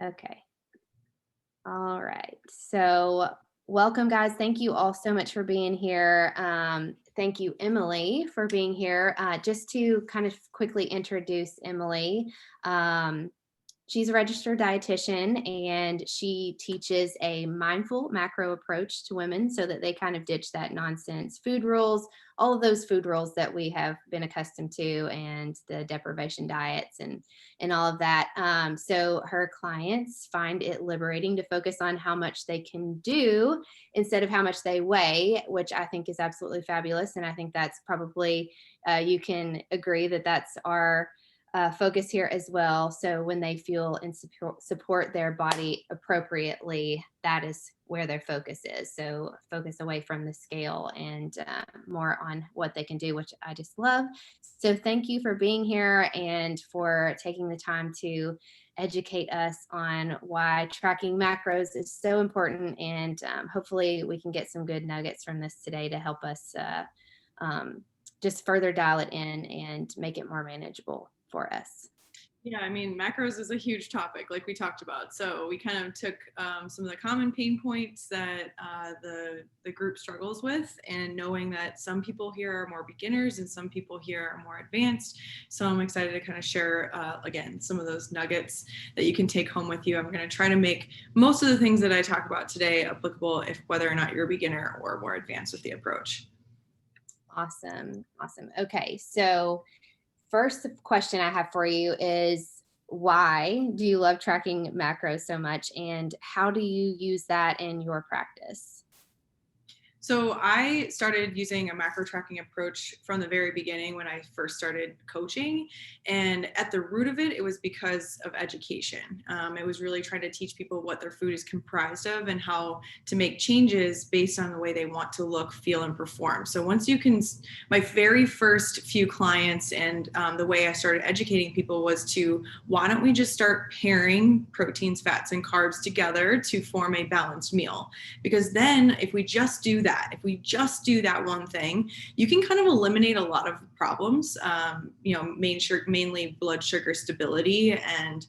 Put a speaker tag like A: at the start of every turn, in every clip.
A: Okay. All right. So, welcome, guys. Thank you all so much for being here. Thank you, Emily, for being here. Just to kind of quickly introduce Emily, um, she's a registered dietitian and she teaches a mindful macro approach to women so that they kind of ditch that nonsense food rules, all of those food rules that we have been accustomed to, and the deprivation diets and all of that. So her clients find it liberating to focus on how much they can do instead of how much they weigh, which I think is absolutely fabulous. And I think that's probably, you can agree that that's our focus here as well. So when they feel and support their body appropriately, that is where their focus is. So focus away from the scale and more on what they can do, which I just love. So thank you for being here and for taking the time to educate us on why tracking macros is so important. And hopefully we can get some good nuggets from this today to help us just further dial it in and make it more manageable for us.
B: Yeah, I mean, macros is a huge topic, like we talked about. So we kind of took some of the common pain points that the group struggles with, and knowing that some people here are more beginners and some people here are more advanced. So I'm excited to kind of share, again, some of those nuggets that you can take home with you. I'm going to try to make most of the things that I talk about today applicable if whether or not you're a beginner or more advanced with the approach.
A: Awesome. Awesome. Okay. So first question I have for you is, why do you love tracking macros so much, and how do you use that in your practice?
B: So I started using a macro tracking approach from the very beginning when I first started coaching. And at the root of it, it was because of education. It was really trying to teach people what their food is comprised of and how to make changes based on the way they want to look, feel, and perform. So once you can, my very first few clients and the way I started educating people was to, why don't we just start pairing proteins, fats, and carbs together to form a balanced meal? Because then if we just do that, if we just do that one thing, you can kind of eliminate a lot of problems, mainly blood sugar stability and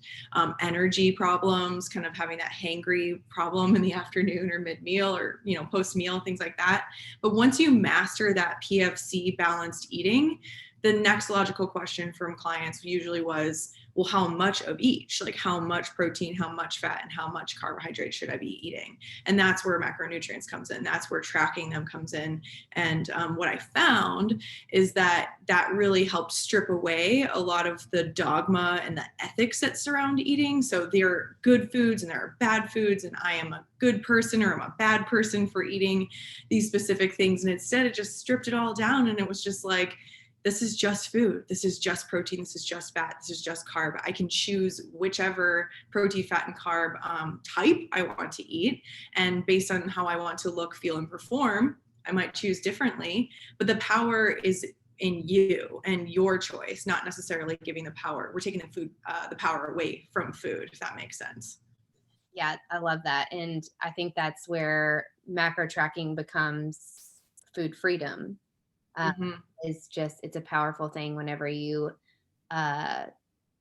B: energy problems, kind of having that hangry problem in the afternoon or mid-meal or, post-meal, things like that. But once you master that PFC balanced eating, the next logical question from clients usually was, well, how much of each? Like how much protein, how much fat, and how much carbohydrate should I be eating? And that's where macronutrients comes in. That's where tracking them comes in. And what I found is that really helped strip away a lot of the dogma and the ethics that surround eating. So there are good foods and there are bad foods, and I am a good person or I'm a bad person for eating these specific things. And instead it just stripped it all down, and it was just like, this is just food. This is just protein. This is just fat. This is just carb. I can choose whichever protein, fat, and carb type I want to eat. And based on how I want to look, feel, and perform, I might choose differently. But the power is in you and your choice, not necessarily giving the power. We're taking the power away from food, if that makes sense.
A: Yeah, I love that. And I think that's where macro tracking becomes food freedom.
B: Mm-hmm.
A: It's a powerful thing whenever you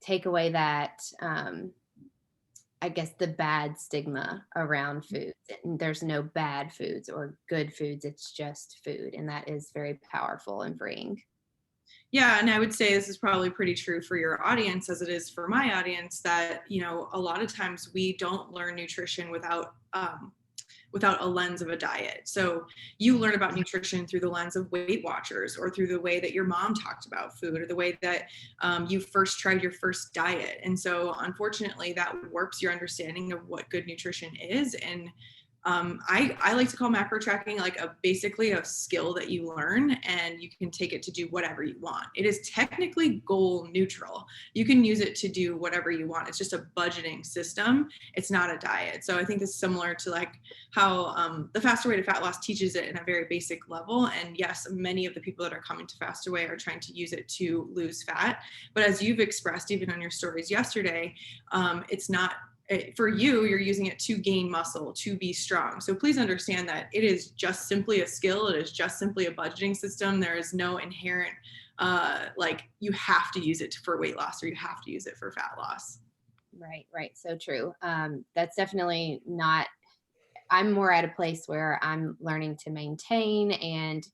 A: take away that, I guess, the bad stigma around foods. And there's no bad foods or good foods. It's just food. And that is very powerful and freeing.
B: Yeah, and I would say this is probably pretty true for your audience as it is for my audience, that, a lot of times we don't learn nutrition without a lens of a diet. So you learn about nutrition through the lens of Weight Watchers, or through the way that your mom talked about food, or the way that you first tried your first diet. And so unfortunately that warps your understanding of what good nutrition is. And I like to call macro tracking like basically a skill that you learn, and you can take it to do whatever you want. It is technically goal neutral. You can use it to do whatever you want. It's just a budgeting system. It's not a diet. So I think it's similar to like how the Faster Way to Fat Loss teaches it in a very basic level. And yes, many of the people that are coming to Faster Way are trying to use it to lose fat. But as you've expressed, even on your stories yesterday, it's not, for you, you're using it to gain muscle, to be strong. So please understand that it is just simply a skill. It is just simply a budgeting system. There is no inherent, like you have to use it for weight loss or you have to use it for fat loss.
A: Right. So true. That's definitely not, I'm more at a place where I'm learning to maintain and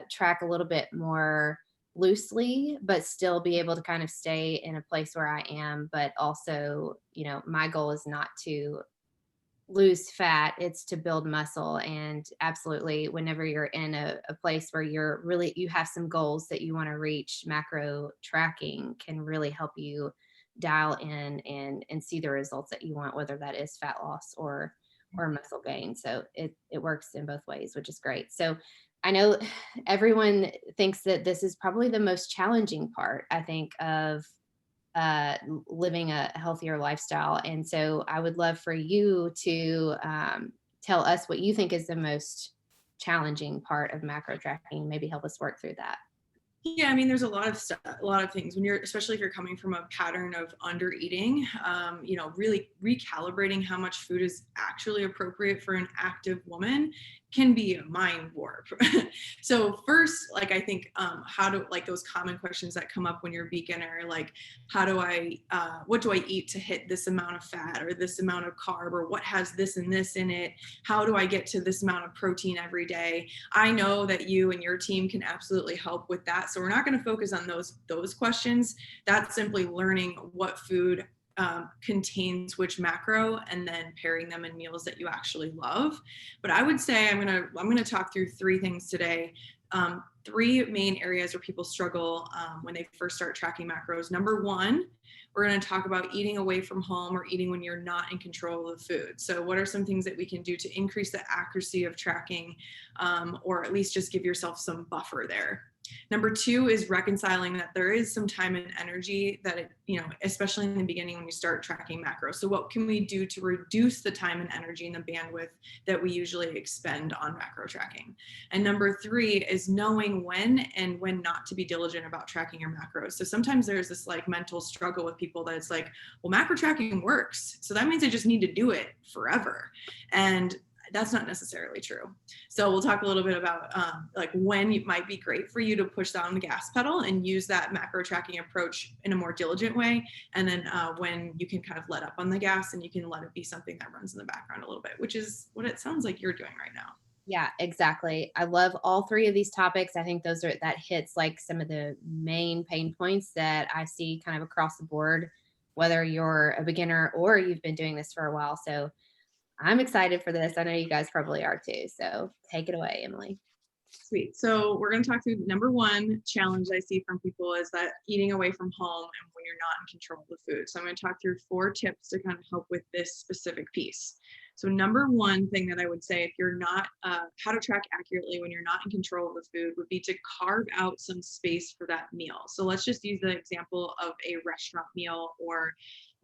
A: track a little bit more loosely, but still be able to kind of stay in a place where I am. But also, my goal is not to lose fat, it's to build muscle. And absolutely, whenever you're in a place where you have some goals that you want to reach, macro tracking can really help you dial in and see the results that you want, whether that is fat loss or muscle gain. So it works in both ways, which is great. So I know everyone thinks that this is probably the most challenging part, I think, of living a healthier lifestyle. And so I would love for you to tell us what you think is the most challenging part of macro tracking. Maybe help us work through that.
B: Yeah, I mean, there's a lot of stuff, a lot of things when you're, especially if you're coming from a pattern of under eating, really recalibrating how much food is actually appropriate for an active woman can be a mind warp. So first, like, I think, how do, like, those common questions that come up when you're a beginner, like, what do I eat to hit this amount of fat or this amount of carb, or what has this and this in it? How do I get to this amount of protein every day? I know that you and your team can absolutely help with that. So we're not going to focus on those questions. That's simply learning what food contains which macro, and then pairing them in meals that you actually love. But I would say I'm gonna talk through three things today. Three main areas where people struggle when they first start tracking macros. Number one, we're going to talk about eating away from home, or eating when you're not in control of the food. So what are some things that we can do to increase the accuracy of tracking, or at least just give yourself some buffer there? Number two is reconciling that there is some time and energy that especially in the beginning when you start tracking macros. So what can we do to reduce the time and energy and the bandwidth that we usually expend on macro tracking? And number three is knowing when and when not to be diligent about tracking your macros. So sometimes there's this like mental struggle with people that it's like, well, macro tracking works, so that means I just need to do it forever. And that's not necessarily true. So we'll talk a little bit about like when it might be great for you to push down the gas pedal and use that macro tracking approach in a more diligent way. And then when you can kind of let up on the gas and you can let it be something that runs in the background a little bit, which is what it sounds like you're doing right now.
A: Yeah, exactly. I love all three of these topics. I think that hits like some of the main pain points that I see kind of across the board, whether you're a beginner or you've been doing this for a while. So I'm excited for this. I know you guys probably are too. So take it away, Emily.
B: Sweet. So we're going to talk through number one challenge I see from people is that eating away from home and when you're not in control of the food. So I'm going to talk through 4 tips to kind of help with this specific piece. So number one thing that I would say, if you're not, how to track accurately when you're not in control of the food, would be to carve out some space for that meal. So let's just use the example of a restaurant meal, or,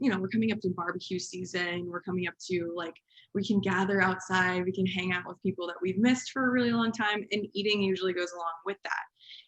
B: we're coming up to barbecue season. We're coming up to, like, we can gather outside, we can hang out with people that we've missed for a really long time, and eating usually goes along with that.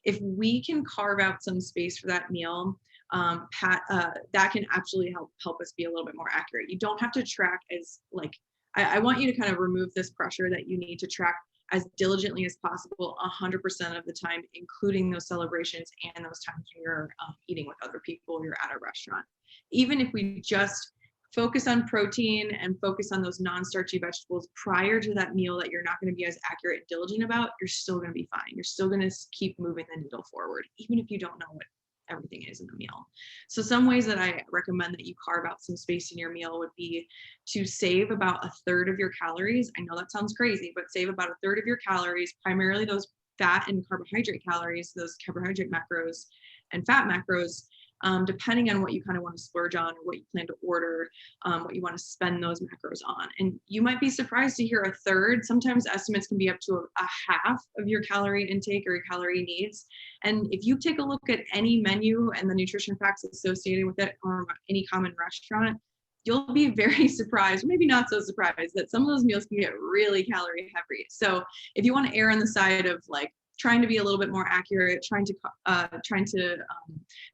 B: If we can carve out some space for that meal, that can actually help us be a little bit more accurate. You don't have to track as like, I want you to kind of remove this pressure that you need to track as diligently as possible 100% of the time, including those celebrations and those times when you're eating with other people, you're at a restaurant. Even if we just focus on protein and focus on those non-starchy vegetables prior to that meal that you're not going to be as accurate and diligent about, you're still going to be fine. You're still going to keep moving the needle forward, even if you don't know what everything is in the meal. So some ways that I recommend that you carve out some space in your meal would be to save about 1/3 of your calories. I know that sounds crazy, but save about 1/3 of your calories, primarily those fat and carbohydrate calories, those carbohydrate macros and fat macros, depending on what you kind of want to splurge on, or what you plan to order, what you want to spend those macros on. And you might be surprised to hear 1/3. Sometimes estimates can be up to a half of your calorie intake or your calorie needs. And if you take a look at any menu and the nutrition facts associated with it, or any common restaurant, you'll be very surprised, maybe not so surprised, that some of those meals can get really calorie heavy. So if you want to err on the side of like trying to be a little bit more accurate, trying to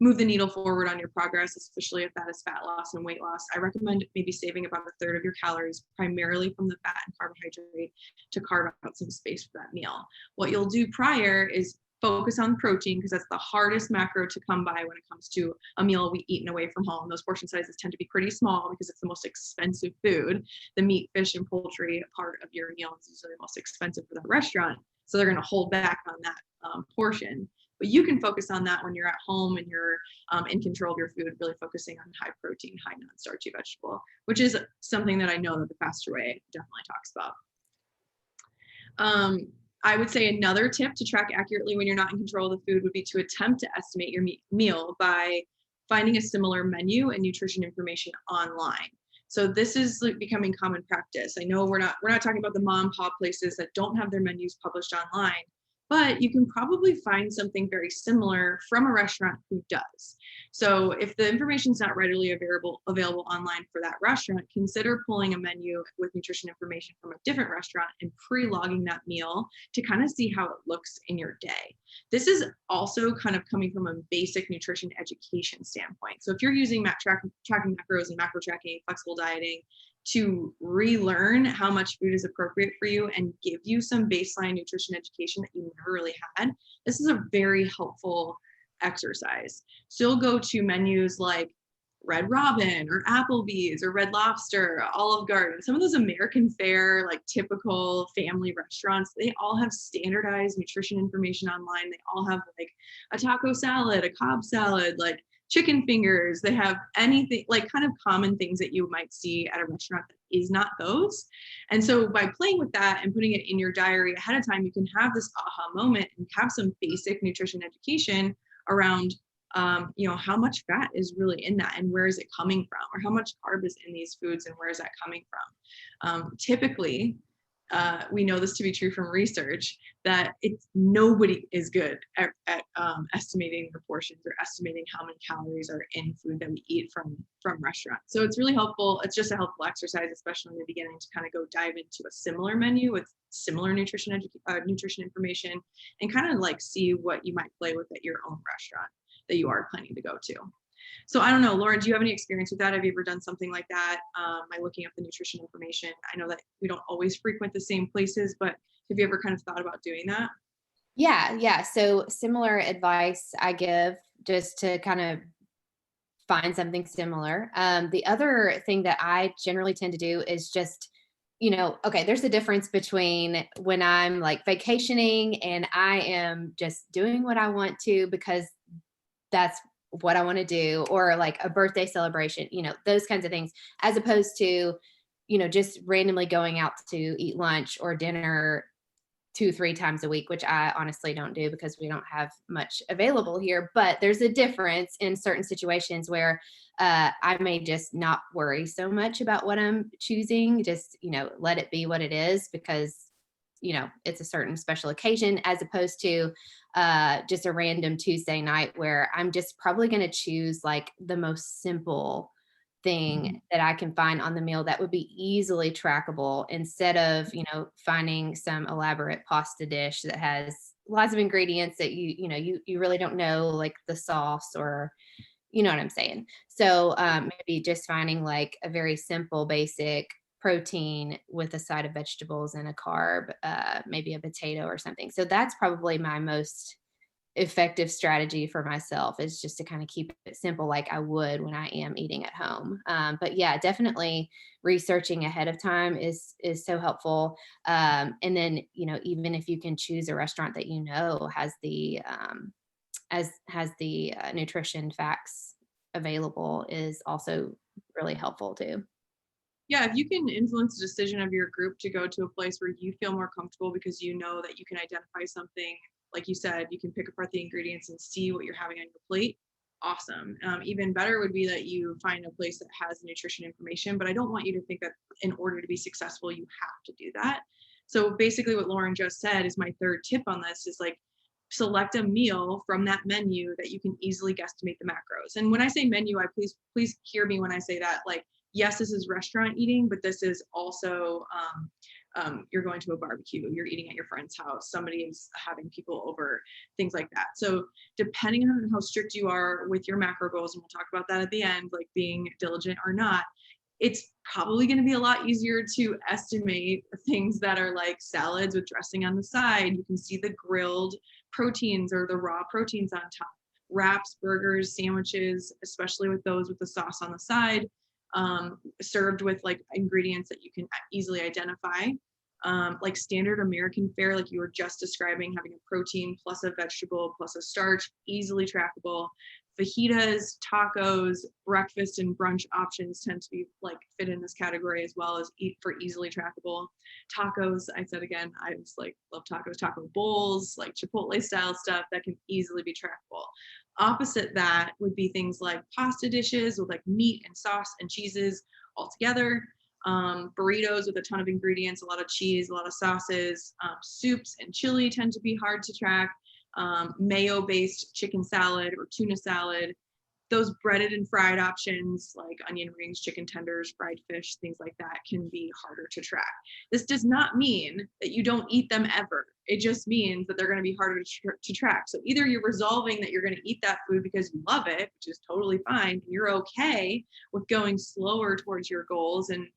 B: move the needle forward on your progress, especially if that is fat loss and weight loss, I recommend maybe saving about 1/3 of your calories, primarily from the fat and carbohydrate, to carve out some space for that meal. What you'll do prior is focus on protein because that's the hardest macro to come by when it comes to a meal we eaten away from home. Those portion sizes tend to be pretty small because it's the most expensive food. The meat, fish, and poultry part of your meal is usually the most expensive for that restaurant. So they're going to hold back on that portion. But you can focus on that when you're at home and you're in control of your food, really focusing on high protein, high non-starchy vegetable, which is something that I know that the Faster Way definitely talks about. I would say another tip to track accurately when you're not in control of the food would be to attempt to estimate your meal by finding a similar menu and nutrition information online. So this is like becoming common practice. I know we're not talking about the mom and pop places that don't have their menus published online, but you can probably find something very similar from a restaurant who does. So if the information is not readily available online for that restaurant, consider pulling a menu with nutrition information from a different restaurant and pre-logging that meal to kind of see how it looks in your day. This is also kind of coming from a basic nutrition education standpoint. So if you're using tracking macros and macro tracking, flexible dieting, to relearn how much food is appropriate for you and give you some baseline nutrition education that you never really had, this is a very helpful exercise. Still go to menus like Red Robin or Applebee's or Red Lobster, Olive Garden, some of those American fare, like typical family restaurants, they all have standardized nutrition information online. They all have like a taco salad, a Cobb salad, like chicken fingers. They have anything like kind of common things that you might see at a restaurant that is not those. And so by playing with that and putting it in your diary ahead of time, you can have this aha moment and have some basic nutrition education around how much fat is really in that and where is it coming from, or how much carb is in these foods and where is that coming from. Typically, we know this to be true from research, that nobody is good at estimating the portions or estimating how many calories are in food that we eat from restaurants. So it's really helpful. It's just a helpful exercise, especially in the beginning, to kind of go dive into a similar menu with similar nutrition information and kind of like see what you might play with at your own restaurant that you are planning to go to. So I don't know, Lauren, do you have any experience with that? Have you ever done something like that by looking up the nutrition information? I know that we don't always frequent the same places, but have you ever kind of thought about doing that?
A: Yeah. So similar advice I give just to kind of find something similar. The other thing that I generally tend to do is just, okay, there's a difference between when I'm like vacationing and I am just doing what I want to because that's what I want to do, or like a birthday celebration, those kinds of things, as opposed to, just randomly going out to eat lunch or dinner 2, 3 times a week, which I honestly don't do because we don't have much available here. But there's a difference in certain situations where I may just not worry so much about what I'm choosing, just, let it be what it is because, it's a certain special occasion, as opposed to just a random Tuesday night where I'm just probably going to choose like the most simple thing that I can find on the meal that would be easily trackable, instead of, finding some elaborate pasta dish that has lots of ingredients that you really don't know, like the sauce, or you know what I'm saying. So maybe just finding like a very simple, basic protein with a side of vegetables and a carb, maybe a potato or something. So that's probably my most effective strategy for myself, is just to kind of keep it simple like I would when I am eating at home. But yeah, definitely researching ahead of time is so helpful. And then, even if you can choose a restaurant that has the has the nutrition facts available, is also really helpful too.
B: Yeah, if you can influence the decision of your group to go to a place where you feel more comfortable because you know that you can identify something, like you said, you can pick apart the ingredients and see what you're having on your plate. Awesome. Even better would be that you find a place that has nutrition information, but I don't want you to think that in order to be successful, you have to do that. So basically what Lauren just said is my third tip on this is like, select a meal from that menu that you can easily guesstimate the macros. And when I say menu, please hear me when I say that, like, yes, this is restaurant eating, but this is also you're going to a barbecue, you're eating at your friend's house, somebody is having people over, things like that. So depending on how strict you are with your macro goals, and we'll talk about that at the end, like being diligent or not, it's probably going to be a lot easier to estimate things that are like salads with dressing on the side. You can see the grilled proteins or the raw proteins on top. Wraps, burgers, sandwiches, especially with those with the sauce on the side, served with like ingredients that you can easily identify. Like standard American fare, like you were just describing, having a protein plus a vegetable plus a starch, easily trackable. Fajitas, tacos, breakfast and brunch options tend to be like fit in this category as well as eat for easily trackable. Tacos, I said again, I just like love tacos, taco bowls, like Chipotle style stuff that can easily be trackable. Opposite that would be things like pasta dishes with like meat and sauce and cheeses all together. Burritos with a ton of ingredients, a lot of cheese, a lot of sauces. Soups and chili tend to be hard to track. Mayo-based chicken salad or tuna salad. Those breaded and fried options like onion rings, chicken tenders, fried fish, things like that can be harder to track. This does not mean that you don't eat them ever. It just means that they're going to be harder to track. So either you're resolving that you're going to eat that food because you love it, which is totally fine, and you're okay with going slower towards your goals and,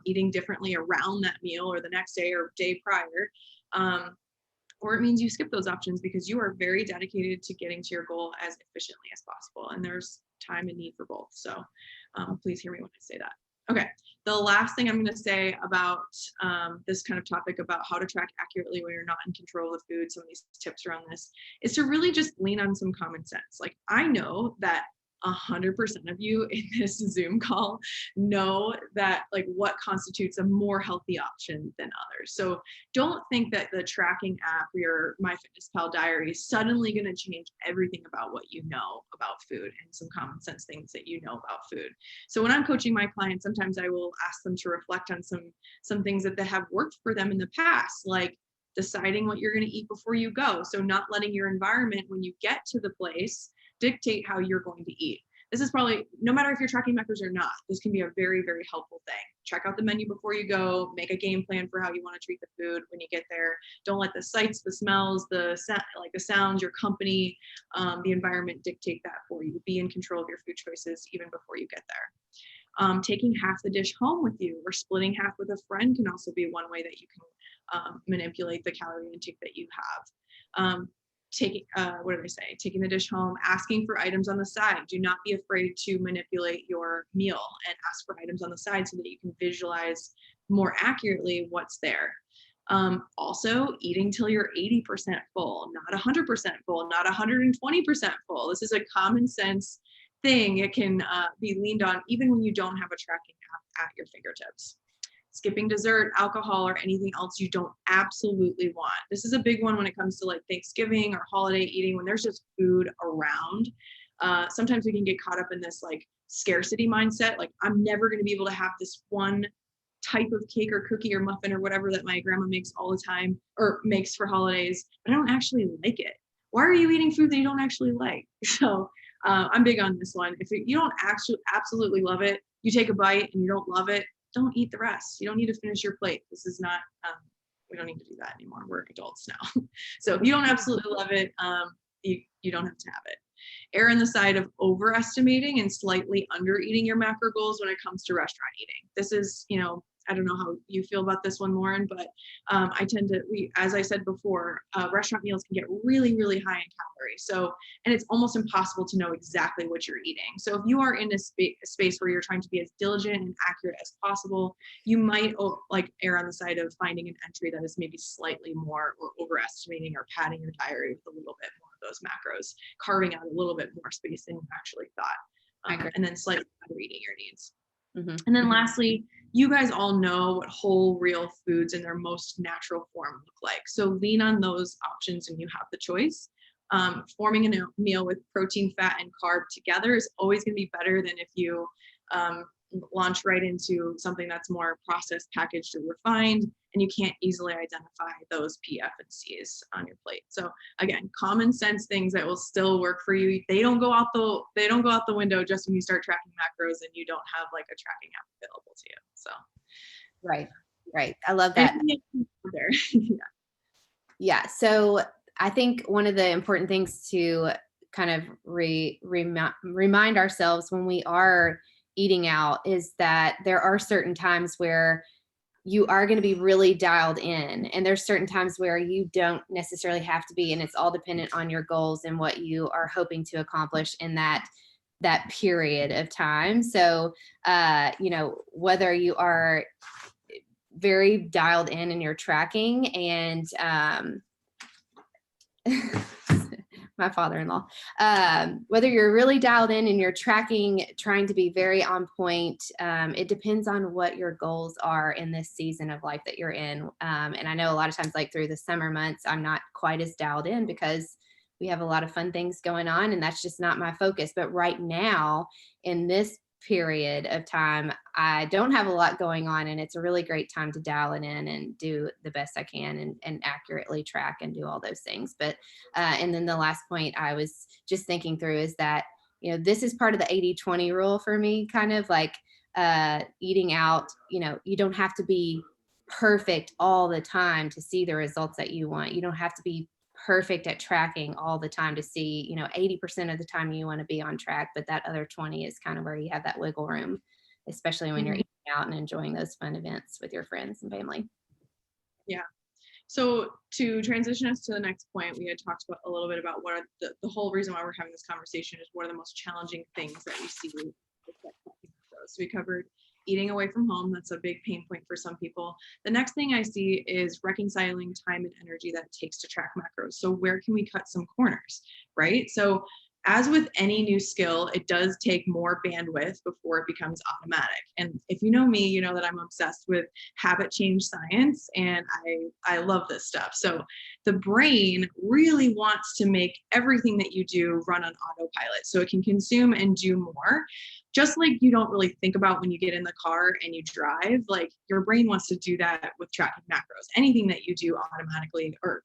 B: eating differently around that meal or the next day or day prior. Or it means you skip those options because you are very dedicated to getting to your goal as efficiently as possible. And there's time and need for both. So please hear me when I say that. Okay, the last thing I'm going to say about this kind of topic about how to track accurately when you're not in control of the food, some of these tips around this, is to really just lean on some common sense. Like I know that 100% of you in this Zoom call know that like what constitutes a more healthy option than others. So don't think that the tracking app or your MyFitnessPal diary is suddenly going to change everything about what you know about food and some common sense things that you know about food. So when I'm coaching my clients, sometimes I will ask them to reflect on some things that they have worked for them in the past, like deciding what you're going to eat before you go. So not letting your environment when you get to the place dictate how you're going to eat. This is probably, no matter if you're tracking macros or not, this can be a very, very helpful thing. Check out the menu before you go, make a game plan for how you want to treat the food when you get there. Don't let the sights, the smells, the sounds, your company, the environment dictate that for you. Be in control of your food choices even before you get there. Taking half the dish home with you or splitting half with a friend can also be one way that you can manipulate the calorie intake that you have. Taking the dish home, asking for items on the side. Do not be afraid to manipulate your meal and ask for items on the side so that you can visualize more accurately what's there. Also, eating till you're 80% full, not 100% full, not 120% full. This is a common sense thing. It can be leaned on even when you don't have a tracking app at your fingertips. Skipping dessert, alcohol, or anything else you don't absolutely want. This is a big one when it comes to like Thanksgiving or holiday eating, when there's just food around. Sometimes we can get caught up in this like scarcity mindset. Like I'm never going to be able to have this one type of cake or cookie or muffin or whatever that my grandma makes all the time or makes for holidays, but I don't actually like it. Why are you eating food that you don't actually like? So I'm big on this one. If you don't actually absolutely love it, you take a bite and you don't love it, don't eat the rest. You don't need to finish your plate. This is not, we don't need to do that anymore. We're adults now. So if you don't absolutely love it, you don't have to have it. Err on the side of overestimating and slightly under eating your macro goals when it comes to restaurant eating. This is, I don't know how you feel about this one, Lauren, but I tend to, as I said before, restaurant meals can get really, really high in calories. So, and it's almost impossible to know exactly what you're eating. So if you are in a space where you're trying to be as diligent and accurate as possible, you might like err on the side of finding an entry that is maybe slightly more or overestimating or padding your diary with a little bit more of those macros, carving out a little bit more space than you actually thought, and then slightly under eating your needs. Mm-hmm. And then lastly, you guys all know what whole real foods in their most natural form look like. So lean on those options and you have the choice. Forming a meal with protein, fat, and carb together is always going to be better than if you launch right into something that's more processed, packaged, or refined, and you can't easily identify those P, F, and C's on your plate. So again, common sense things that will still work for you. They don't go out the window just when you start tracking macros and you don't have like a tracking app available to you. So
A: right. I love that. Yeah. So I think one of the important things to kind of remind ourselves when we are eating out is that there are certain times where you are going to be really dialed in, and there's certain times where you don't necessarily have to be, and it's all dependent on your goals and what you are hoping to accomplish in that period of time. So whether you are very dialed in your tracking and my father-in-law, whether you're really dialed in your tracking, trying to be very on point, it depends on what your goals are in this season of life that you're in. And I know a lot of times, like through the summer months, I'm not quite as dialed in because we have a lot of fun things going on, and that's just not my focus. But right now, in this period of time, I don't have a lot going on, and it's a really great time to dial it in and do the best I can, and accurately track and do all those things. But and then the last point I was just thinking through is that, this is part of the 80-20 rule for me, kind of like eating out. You don't have to be perfect all the time to see the results that you want. You don't have to be perfect at tracking all the time to see, 80% of the time you want to be on track, but that other 20 is kind of where you have that wiggle room, especially when you're
B: Mhm.
A: eating out and enjoying those fun events with your friends and family.
B: Yeah. So to transition us to the next point, we had talked about a little bit about what are the whole reason why we're having this conversation is what are the most challenging things that we see with that tracking macros. So we covered eating away from home. That's a big pain point for some people. The next thing I see is reconciling time and energy that it takes to track macros. So where can we cut some corners, right? So as with any new skill, it does take more bandwidth before it becomes automatic. And if you know me, you know that I'm obsessed with habit change science, and I love this stuff. So the brain really wants to make everything that you do run on autopilot so it can consume and do more. Just like you don't really think about when you get in the car and you drive, like your brain wants to do that with tracking macros. Anything that you do automatically, or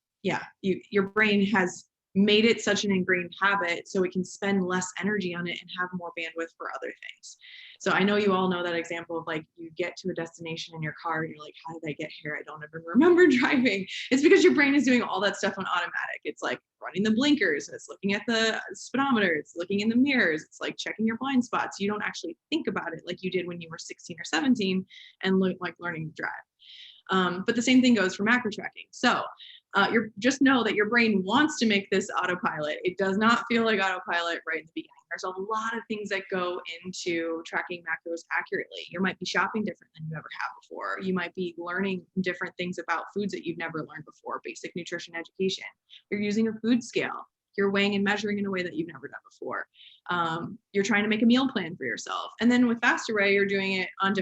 B: your brain has made it such an ingrained habit so it can spend less energy on it and have more bandwidth for other things. So I know you all know that example of like you get to a destination in your car and you're like, how did I get here? I don't ever remember driving. It's because your brain is doing all that stuff on automatic. It's like running the blinkers, it's looking at the speedometer, it's looking in the mirrors, it's like checking your blind spots. You don't actually think about it like you did when you were 16 or 17 and like learning to drive. But the same thing goes for macro tracking. So you're just know that your brain wants to make this autopilot. It does not feel like autopilot right in the beginning. There's a lot of things that go into tracking macros accurately. You might be shopping different than you ever have before. You might be learning different things about foods that you've never learned before, basic nutrition education. You're using a food scale. You're weighing and measuring in a way that you've never done before. You're trying to make a meal plan for yourself. And then with Fast Array, you're doing it on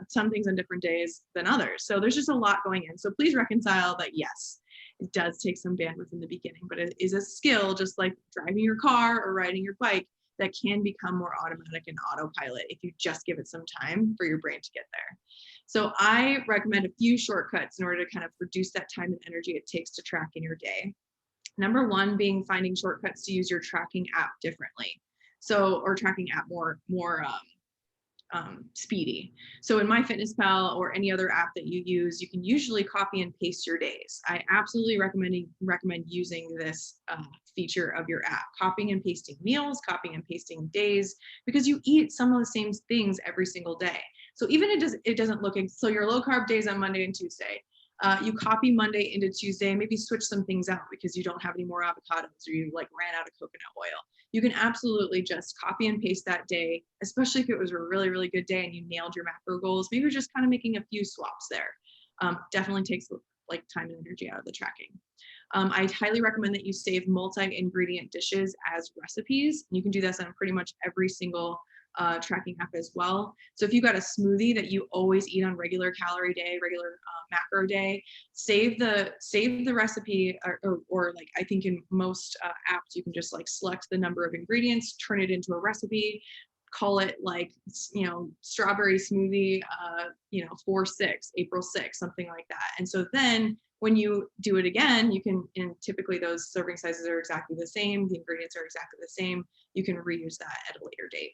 B: some things on different days than others. So there's just a lot going in. So please reconcile that, yes, it does take some bandwidth in the beginning, but it is a skill, just like driving your car or riding your bike, that can become more automatic and autopilot if you just give it some time for your brain to get there. So I recommend a few shortcuts in order to kind of reduce that time and energy it takes to track in your day. Number one being finding shortcuts to use your tracking app differently. So, or tracking app more speedy. So in MyFitnessPal or any other app that you use, you can usually copy and paste your days. I absolutely recommend using this feature of your app, copying and pasting meals, copying and pasting days, because you eat some of the same things every single day. So even it doesn't look, so your low carb days on Monday and Tuesday, you copy Monday into Tuesday, maybe switch some things out because you don't have any more avocados or you like ran out of coconut oil. You can absolutely just copy and paste that day, especially if it was a really, really good day and you nailed your macro goals. Maybe you're just kind of making a few swaps there. Definitely takes like time and energy out of the tracking. I highly recommend that you save multi-ingredient dishes as recipes. You can do this on pretty much every single tracking app as well. So if you got a smoothie that you always eat on regular calorie day, regular macro day, save the recipe, or like I think in most apps you can just like select the number of ingredients, turn it into a recipe, call it like strawberry smoothie 4/6 April 6th, something like that. And so then when you do it again, you can, and typically those serving sizes are exactly the same, the ingredients are exactly the same, you can reuse that at a later date.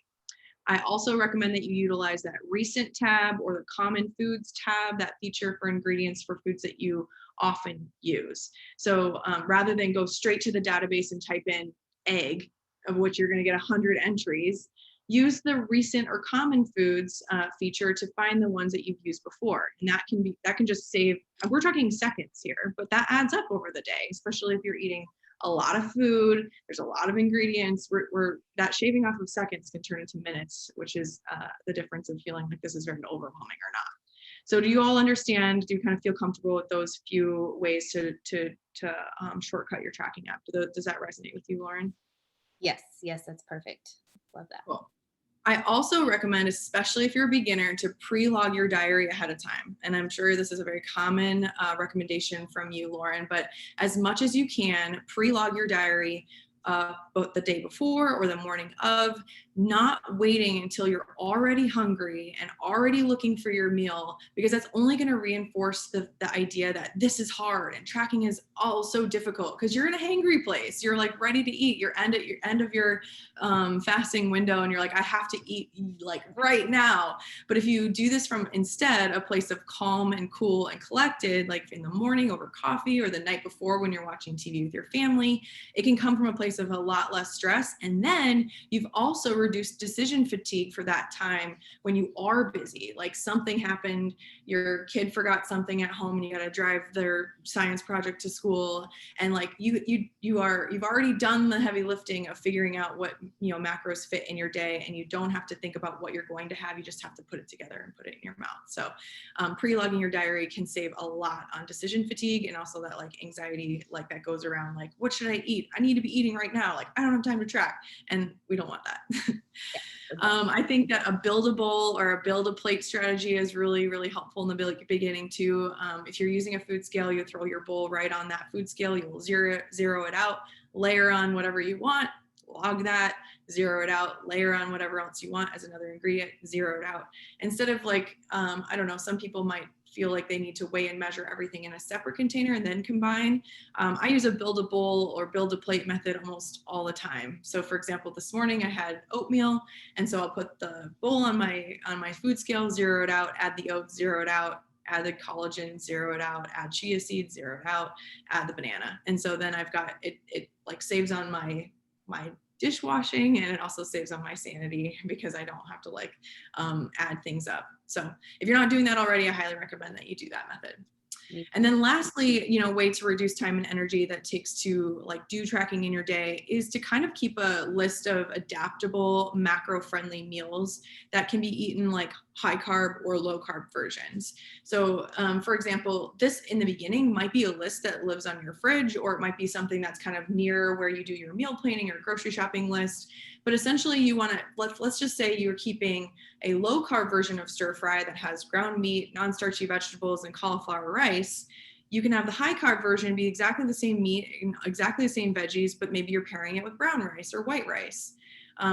B: I also recommend that you utilize that recent tab or the common foods tab, that feature for ingredients for foods that you often use. So rather than go straight to the database and type in egg, of which you're going to get 100 entries, use the recent or common foods feature to find the ones that you've used before. And that can just save, we're talking seconds here, but that adds up over the day, especially if you're eating a lot of food, there's a lot of ingredients. That shaving off of seconds can turn into minutes, which is the difference of feeling like this is very overwhelming or not. So do you all understand? Do you kind of feel comfortable with those few ways to shortcut your tracking app? Does that resonate with you, Lauren?
A: Yes, yes, that's perfect. Love that.
B: Cool. I also recommend, especially if you're a beginner, to pre-log your diary ahead of time. And I'm sure this is a very common recommendation from you, Lauren, but as much as you can, pre-log your diary both the day before or the morning of, not waiting until you're already hungry and already looking for your meal, because that's only going to reinforce the idea that this is hard and tracking is all so difficult, because you're in a hangry place. You're like ready to eat. You're at your end of your fasting window and you're like, I have to eat like right now. But if you do this from instead a place of calm and cool and collected, like in the morning over coffee or the night before when you're watching TV with your family, it can come from a place of a lot less stress. And then you've also reduced decision fatigue for that time when you are busy. Like something happened, your kid forgot something at home and you got to drive their science project to school, and like you've already done the heavy lifting of figuring out what macros fit in your day, and you don't have to think about what you're going to have. You just have to put it together and put it in your mouth. So pre-logging your diary can save a lot on decision fatigue, and also that like anxiety like that goes around, like what should I eat? I need to be eating right now. Like I don't have time to track, and we don't want that. I think that a buildable or a build a plate strategy is really, really helpful in the beginning too. If you're using a food scale, you throw your bowl right on that food scale, you will zero it out, layer on whatever you want, log that, zero it out, layer on whatever else you want as another ingredient, zero it out. Instead of like, I don't know, some people might feel like they need to weigh and measure everything in a separate container and then combine. I use a build a bowl or build a plate method almost all the time. So for example, this morning I had oatmeal, and so I'll put the bowl on my food scale, zero it out, add the oats, zero it out, add the collagen, zero it out, add chia seeds, zero it out, add the banana. And so then I've got it like saves on my dishwashing, and it also saves on my sanity because I don't have to like add things up. So if you're not doing that already, I highly recommend that you do that method. And then lastly, way to reduce time and energy that takes to like do tracking in your day is to kind of keep a list of adaptable macro-friendly meals that can be eaten like high carb or low carb versions. So for example, this in the beginning might be a list that lives on your fridge, or it might be something that's kind of near where you do your meal planning or grocery shopping list. But essentially you want to, let's just say you're keeping a low carb version of stir fry that has ground meat, non-starchy vegetables, and cauliflower rice. You can have the high carb version be exactly the same meat, exactly the same veggies, but maybe you're pairing it with brown rice or white rice.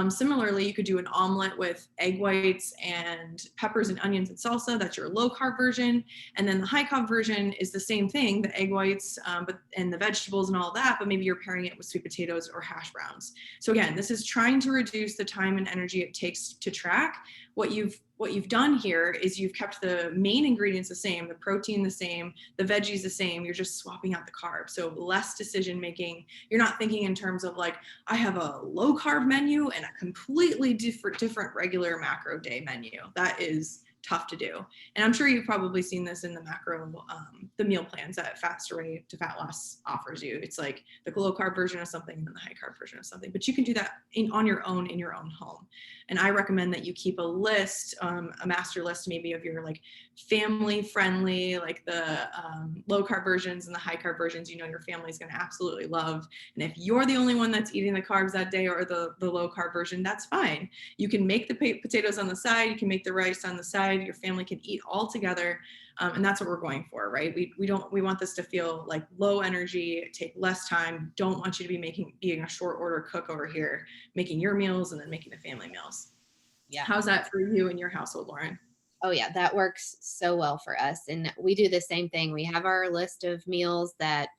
B: Similarly, you could do an omelet with egg whites and peppers and onions and salsa. That's your low carb version. And then the high carb version is the same thing, the egg whites and the vegetables and all that, but maybe you're pairing it with sweet potatoes or hash browns. So again, this is trying to reduce the time and energy it takes to track. What you've done here is you've kept the main ingredients the same, the protein the same, the veggies the same. You're just swapping out the carbs. So less decision making. You're not thinking in terms of like, I have a low carb menu and a completely different regular macro day menu. That is tough to do. And I'm sure you've probably seen this in the macro, the meal plans that Fast Array to Fat Loss offers you. It's like the low carb version of something and then the high carb version of something, but you can do that on your own in your own home. And I recommend that you keep a list, a master list maybe of your like family friendly, like the low carb versions and the high carb versions, your family's going to absolutely love. And if you're the only one that's eating the carbs that day or the low carb version, that's fine. You can make the potatoes on the side, you can make the rice on the side, your family can eat all together. And that's what we're going for, right? We want this to feel like low energy, take less time. Don't want you to be being a short order cook over here, making your meals and then making the family meals.
A: Yeah.
B: How's that for you and your household, Lauren?
A: Oh yeah, that works so well for us. And we do the same thing. We have our list of meals that,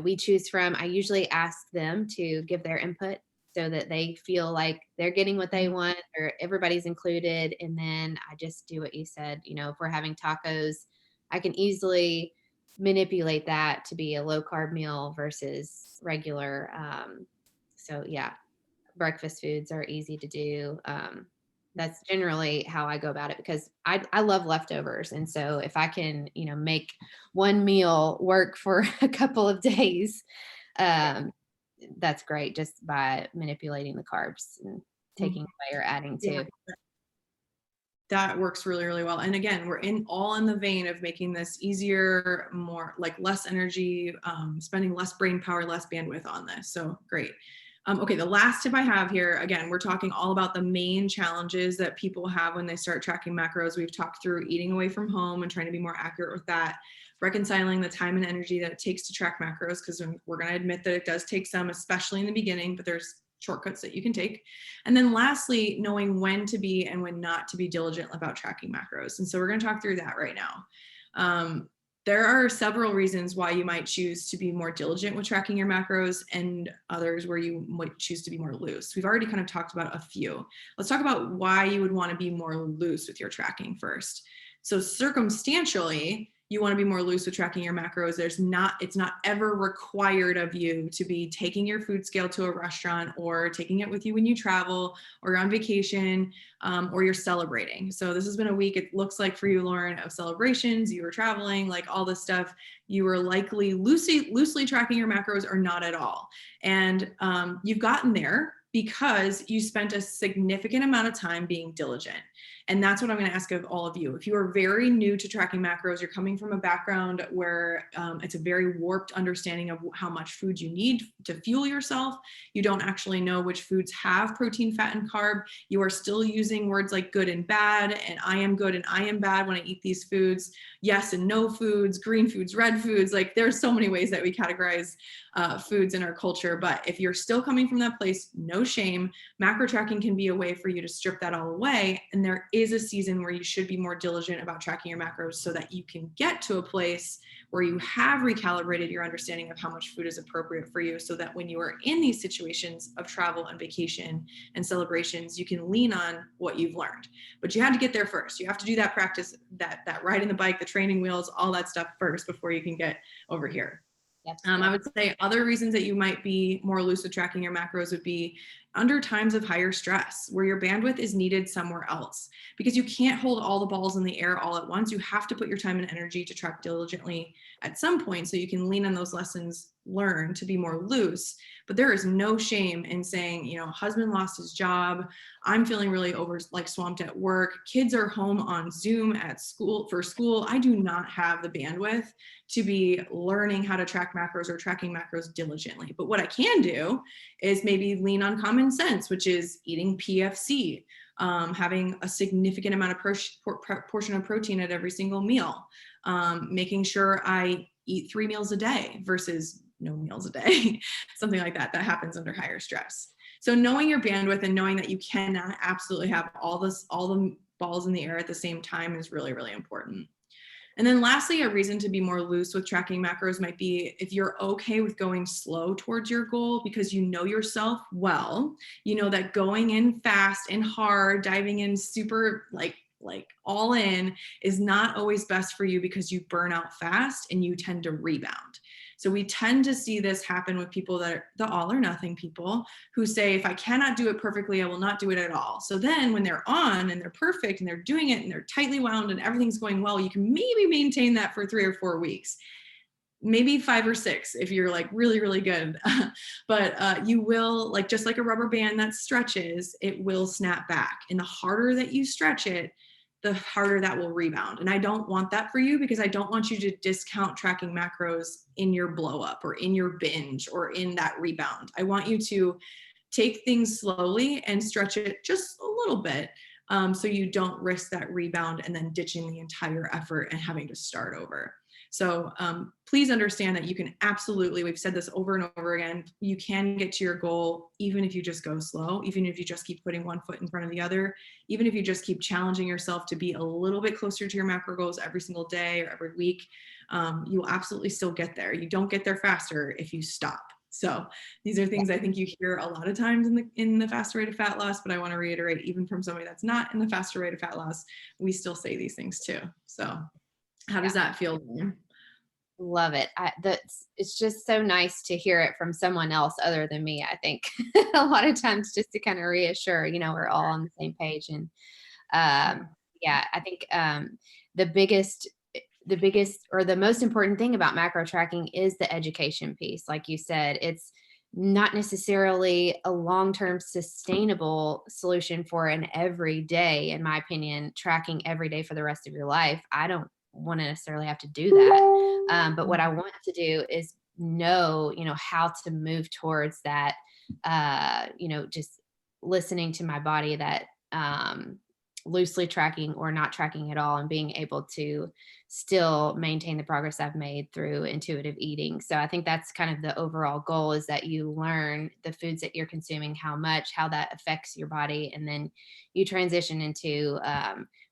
A: we choose from. I usually ask them to give their input so that they feel like they're getting what they want or everybody's included. And then I just do what you said, if we're having tacos, I can easily manipulate that to be a low carb meal versus regular. So yeah, breakfast foods are easy to do. That's generally how I go about it because I love leftovers. And so if I can, make one meal work for a couple of days, um, that's great just by manipulating the carbs and taking away or adding
B: Yeah,
A: to.
B: that works really, really well. And again, we're all in the vein of making this easier, more like less energy, spending less brain power, less bandwidth on this. So great. Okay, the last tip I have here, again, we're talking all about the main challenges that people have when they start tracking macros. We've talked through eating away from home and trying to be more accurate with that, reconciling the time and energy that it takes to track macros, because we're going to admit that it does take some, especially in the beginning, but there's shortcuts that you can take. And then lastly, knowing when to be and when not to be diligent about tracking macros. And so we're going to talk through that right now. There are several reasons why you might choose to be more diligent with tracking your macros and others where you might choose to be more loose. We've already kind of talked about a few. Let's talk about why you would want to be more loose with your tracking first. So circumstantially, you want to be more loose with tracking your macros. It's not ever required of you to be taking your food scale to a restaurant or taking it with you when you travel or you're on vacation, or you're celebrating. So this has been a week, it looks like for you, Lauren, of celebrations. You were traveling, like all this stuff. You were likely loosely tracking your macros or not at all. And you've gotten there because you spent a significant amount of time being diligent. And that's what I'm going to ask of all of you. If you are very new to tracking macros, you're coming from a background where it's a very warped understanding of how much food you need to fuel yourself. You don't actually know which foods have protein, fat, and carb. You are still using words like good and bad, and I am good and I am bad when I eat these foods. Yes and no foods, green foods, red foods. Like there's so many ways that we categorize foods in our culture. But if you're still coming from that place, no shame. Macro tracking can be a way for you to strip that all away. And there is a season where you should be more diligent about tracking your macros so that you can get to a place where you have recalibrated your understanding of how much food is appropriate for you, so that when you are in these situations of travel and vacation and celebrations, you can lean on what you've learned. But you had to get there first. You have to do that practice, that riding the bike, the training wheels, all that stuff first before you can get over here. I would say other reasons that you might be more loose with tracking your macros would be under times of higher stress, where your bandwidth is needed somewhere else, because you can't hold all the balls in the air all at once. You have to put your time and energy to track diligently at some point so you can lean on those lessons learned to be more loose. But there is no shame in saying, husband lost his job. I'm feeling really swamped at work. Kids are home on Zoom at school for school. I do not have the bandwidth to be learning how to track macros or tracking macros diligently. But what I can do is maybe lean on common sense, which is eating PFC, having a significant amount of portion of protein at every single meal, making sure I eat 3 meals a day versus no meals a day, something like that. That happens under higher stress. So knowing your bandwidth and knowing that you cannot absolutely have all the balls in the air at the same time is really, really important. And then lastly, a reason to be more loose with tracking macros might be if you're okay with going slow towards your goal because you know yourself well, you know that going in fast and hard, diving in super like all in is not always best for you because you burn out fast and you tend to rebound. So we tend to see this happen with people that are the all or nothing people who say, if I cannot do it perfectly, I will not do it at all. So then when they're on and they're perfect and they're doing it and they're tightly wound and everything's going well, you can maybe maintain that for 3 or 4 weeks. Maybe 5 or 6 if you're like really, really good. But you will, like just like a rubber band that stretches, it will snap back. And the harder that you stretch it, the harder that will rebound. And I don't want that for you because I don't want you to discount tracking macros in your blow up or in your binge or in that rebound. I want you to take things slowly and stretch it just a little bit, so you don't risk that rebound and then ditching the entire effort and having to start over. So please understand that you can absolutely, we've said this over and over again, you can get to your goal even if you just go slow, even if you just keep putting one foot in front of the other, even if you just keep challenging yourself to be a little bit closer to your macro goals every single day or every week, you will absolutely still get there. You don't get there faster if you stop. So these are things I think you hear a lot of times in the faster rate of fat loss, but I want to reiterate, even from somebody that's not in the faster rate of fat loss, we still say these things too. So how does that feel?
A: Love it. It's just so nice to hear it from someone else other than me, I think. A lot of times just to kind of reassure, we're all on the same page. And
B: Yeah.
A: yeah, I think the biggest the biggest or the most important thing about macro tracking is the education piece. Like you said, it's not necessarily a long-term sustainable solution for an everyday, in my opinion, tracking every day for the rest of your life. I don't want to necessarily have to do that. But what I want to do is know, how to move towards that, just listening to my body, that loosely tracking or not tracking at all, and being able to still maintain the progress I've made through intuitive eating. So I think that's kind of the overall goal, is that you learn the foods that you're consuming, how much, how that affects your body. And then you transition into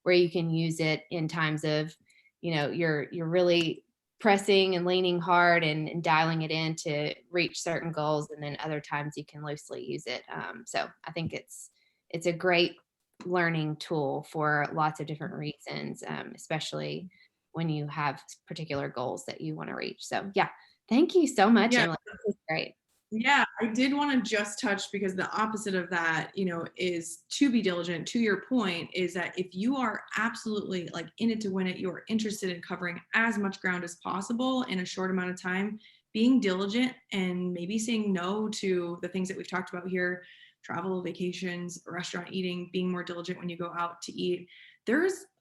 A: where you can use it in times of, you're really pressing and leaning hard and dialing it in to reach certain goals. And then other times you can loosely use it. So I think it's a great learning tool for lots of different reasons, especially when you have particular goals that you want to reach. So, yeah, thank you so much,
B: Yeah.
A: Emily. This was great.
B: Yeah, I did want to just touch, because the opposite of that, is to be diligent. To your point, is that if you are absolutely like in it to win it, you're interested in covering as much ground as possible in a short amount of time, being diligent and maybe saying no to the things that we've talked about here, travel, vacations, restaurant eating, being more diligent when you go out to eat.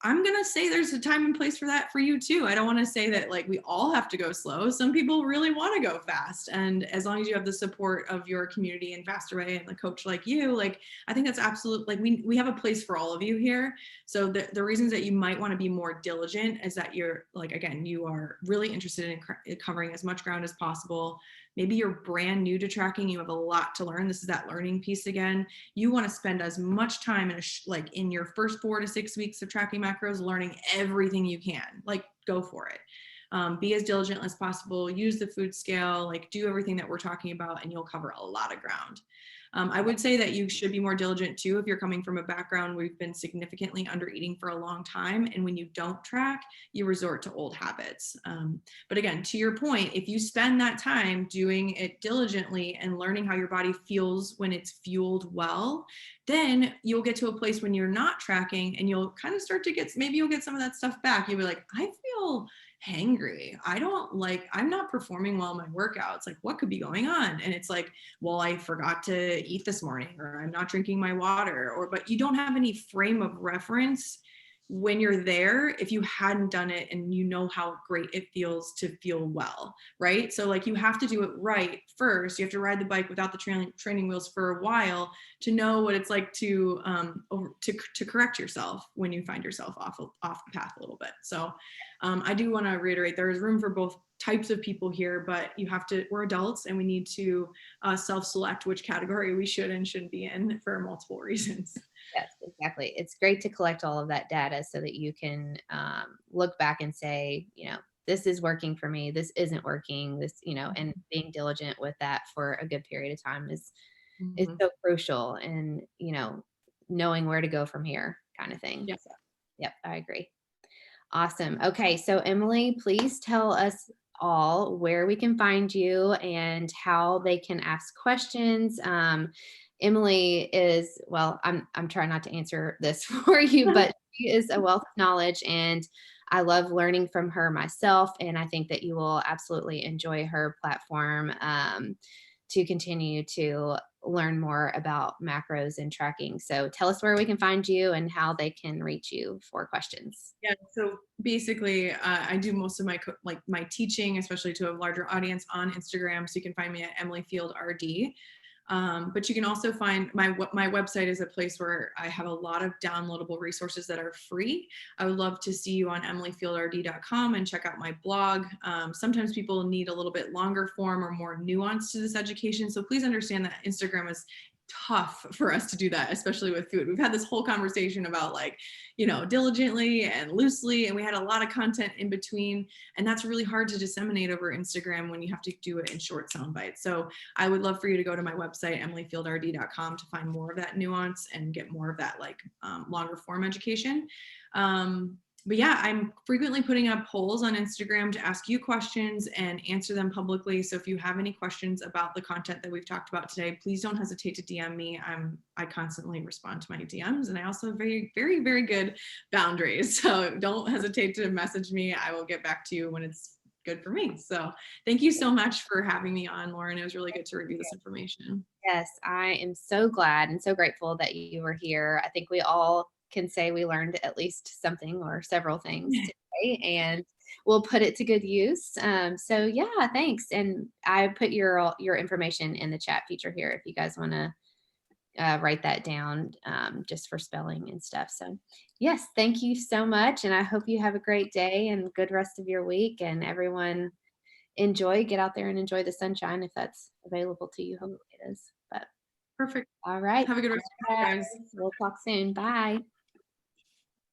B: I'm going to say there's a time and place for that for you too. I don't want to say that like we all have to go slow. Some people really want to go fast. And as long as you have the support of your community and Faster Way and the coach like you, like, I think that's absolute, like we have a place for all of you here. So the reasons that you might want to be more diligent is that you're like, again, you are really interested in covering as much ground as possible. Maybe you're brand new to tracking. You have a lot to learn. This is that learning piece again. You want to spend as much time like in your first 4 to 6 weeks of tracking macros, learning everything you can. Like, go for it. Be as diligent as possible. Use the food scale. Like, do everything that we're talking about, and you'll cover a lot of ground. I would say that you should be more diligent too if you're coming from a background where you've been significantly under eating for a long time, and when you don't track, you resort to old habits. But again, to your point, if you spend that time doing it diligently and learning how your body feels when it's fueled well, then you'll get to a place when you're not tracking, and you'll kind of start to maybe you'll get some of that stuff back. You'll be like, I feel hangry. I'm not performing well in my workouts. Like, what could be going on? And it's like, well, I forgot to eat this morning, or I'm not drinking my water, but you don't have any frame of reference when you're there if you hadn't done it and you know how great it feels to feel well, right? So like, you have to do it right first. You have to ride the bike without the training wheels for a while to know what it's like to correct yourself when you find yourself off the path a little bit. So I do want to reiterate, there is room for both types of people here, but we're adults, and we need to self-select which category we should and shouldn't be in for multiple reasons.
A: Yes, exactly. It's great to collect all of that data so that you can look back and say, this is working for me, this isn't working, and being diligent with that for a good period of time is
B: Mhm.
A: so crucial. And, knowing where to go from here, kind of thing.
B: Yeah.
A: So, yep, I agree. Awesome. Okay. So, Emily, please tell us all where we can find you and how they can ask questions. Emily is, well, I'm trying not to answer this for you, but she is a wealth of knowledge, and I love learning from her myself. And I think that you will absolutely enjoy her platform, to continue to learn more about macros and tracking. So tell us where we can find you and how they can reach you for questions.
B: Yeah, so basically, I do most of my teaching, especially to a larger audience, on Instagram. So you can find me at Emily Field RD. But you can also find my website is a place where I have a lot of downloadable resources that are free. I would love to see you on emilyfieldrd.com and check out my blog. Sometimes people need a little bit longer form or more nuance to this education. So please understand that Instagram is tough for us to do that, especially with food. We've had this whole conversation about like, diligently and loosely, and we had a lot of content in between, and that's really hard to disseminate over Instagram when you have to do it in short sound bites. So I would love for you to go to my website, emilyfieldrd.com, to find more of that nuance and get more of that like longer form education. but yeah, I'm frequently putting up polls on Instagram to ask you questions and answer them publicly. So if you have any questions about the content that we've talked about today, please don't hesitate to DM me. I constantly respond to my DMs, and I also have very, very, very good boundaries. So don't hesitate to message me. I will get back to you when it's good for me. So thank you so much for having me on, Lauren. It was really good to review this information.
A: Yes, I am so glad and so grateful that you were here. I think we all can say we learned at least something or several things today, and we'll put it to good use. So yeah, thanks. And I put your information in the chat feature here if you guys want to write that down, just for spelling and stuff. So yes, thank you so much, and I hope you have a great day and good rest of your week. And everyone get out there and enjoy the sunshine if that's available to you. Hopefully it is. But
B: Perfect.
A: all right.
B: Have a good rest of your day,
A: Guys,
B: guys.
A: we'll talk soon. Bye.